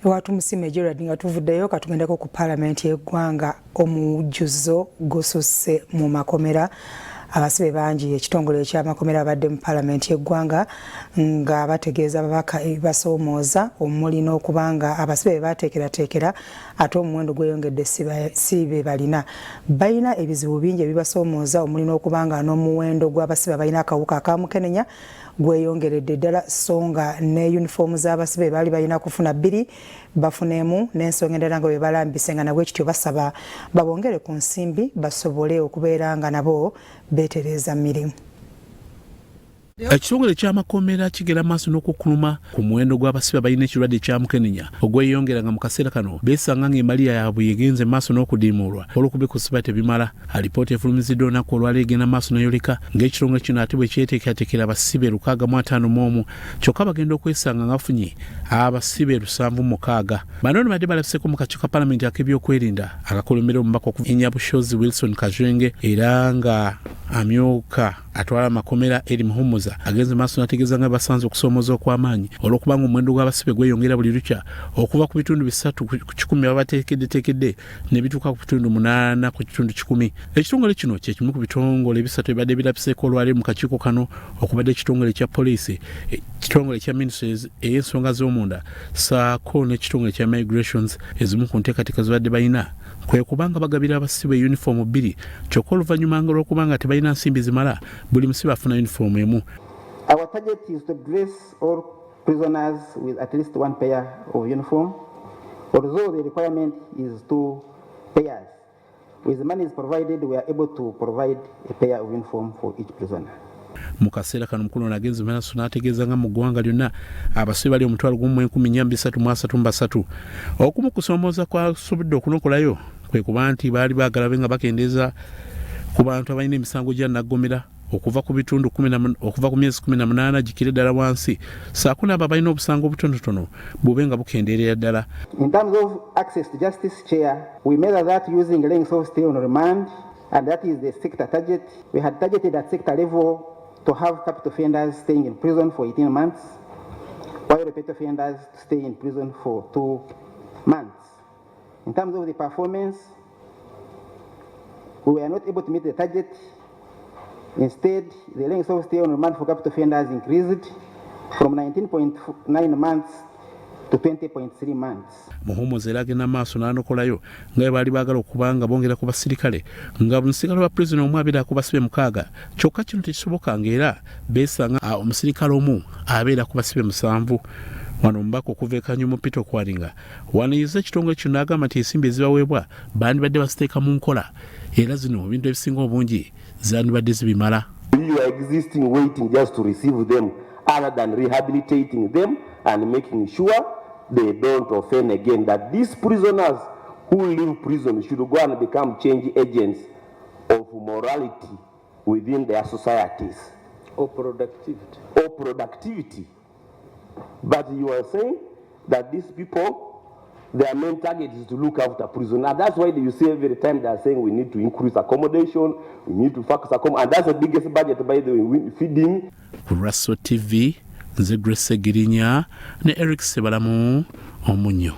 Watumusiime Gerard nga tuvuddeyo katugendeko ku Parliament y'eggwanga omujjuzo gususse mu makomera. Abasibe bangi ekitongole eky'amakomera abadde mu Parliament y'eggwanga nga bategeeza ababaka ebibasoomooza omuli n'okubanga abasibe bateekerateekera ate omuwendo gweyongedde si be balina. Balina ebizibu bingi ebibasoomooza omuli n'okubanga n'omuwendo gw'abasibe balina akawuka akamukenenya gweyongeredde ddala so nga ne uniform z'abasibe baali balina kufuna 2 bafunemu n'ensonga endala nga bwe balambise nga nabwe kityo basaba babongere ku nsimbi basobole okubeera nga nabo beetereza mirimu. Ekitongole ky'amakomera kigera maaso n'okukuluma ku muwendo gw'abasibe balina ekirwadde kyamukenenya ogweyongera nga mu kaseera kano beesanga ng'emaliya yaabwe yegenze maaso n'okudiimulwa olw'okubikusiba tebimala. Alipoota efulumiziddwa olunaku olwaleero egenda maaso n'eyoleka ng'ekitongole kino ate bwe kyeteekerateekera abasibe 651 kyokka bagenda okwesanga nga bafunye abasibe 706. Bano badde balabiseko mu kakiiko ka Paalamenti ak'ebyokwerinda akakulembera omubaka okuva e Nyabushozi Wilson Kajwenge era nga amyuka atwala amakomera eri Muhumuza agenze maaso n'ategeeza nga basanze okusoomoza okw'amaanyi olw'okubanga omuwendo gw'abasibe gweyongera buli lukya okuva ku bitundu 3 ku 10 ababateekeddeteekedde ne bituuka ku bitundu 8 ku kitundu 10. Ekitongole kino kye kimu ku bitongole 3 ebibadde birabiseeko olwaleero mu kakiiko kano okubadde ekitongole kya poliisi, ekitongole kya ministries ey'ensonga z'omunda saako n'ekitongole kya migrations. Ezimu ku nteekateeka zibadde balina kwe kubanga bagabira abasibe uniform 2 kyokka oluvannyuma lw'okubanga tebalina nsimbi zimala buli musibe afuna uniform emu. Our target is to dress all prisoners with at least 1 pair of uniform, although the requirement is 2 pairs. With the money is provided, we are able to provide a pair of uniform for each prisoner. Mu kaseera kano mukulu nagenze maaso n'ategeeza nga mu ggwanga lyonna abasibe bali omutwalo gumu 1,433. Okumu kusoomooza kwasobodde okunokolayo kwe kuba nti baali baagala be nga bakendeeza ku bantu abalina emisango gya naggomera okuva ku bitundu 10 okuva ku myezi 18 gikire ddala wansi saako n'abo abalina obusango obutonotono bube nga bukendeerera ddala. In terms of access to justice, Chair, we measure that using length of stay on remand, and that is the sector target. We had targeted at sector level to have capital offenders staying in prison for 18 months, while repeat offenders stay in prison for 2 months. In terms of the performance, we were not able to meet the target. Instead, the length of stay on remand for capital offenders increased from 19.9 months to 20.3 months. Muhumuza era agenda maaso n'anokolayo nga baali baagala okubanga bongera ku basirikale nga omuserikale wa pulezidenti omu abeera ku basibe 6 kyokka kino tekisoboka ng'era beesanga omusirikale omu abeera ku basibe 7. Wano omubaka okuva eKanyumu Peter Kwalinga waniriza ekitongole kino n'agamba nti ensimbi ezibaweebwa bandibadde baziteeka mu nkola era zino ebintu ebisinga obungi zandibadde zibimala. You are existing waiting just to receive them other than rehabilitating them and making sure they don't offend again, that these prisoners who leave prison should go and become change agents of morality within their societies. Or productivity. Or productivity. But you are saying that these people, their main target is to look after prisoners. And that's why you see every time they are saying we need to increase accommodation, we need to focus accommodation, and that's the biggest budget, by the way, feeding. Raso TV, Nze Grace Girinya ne Eric Sebalamu Omunyo.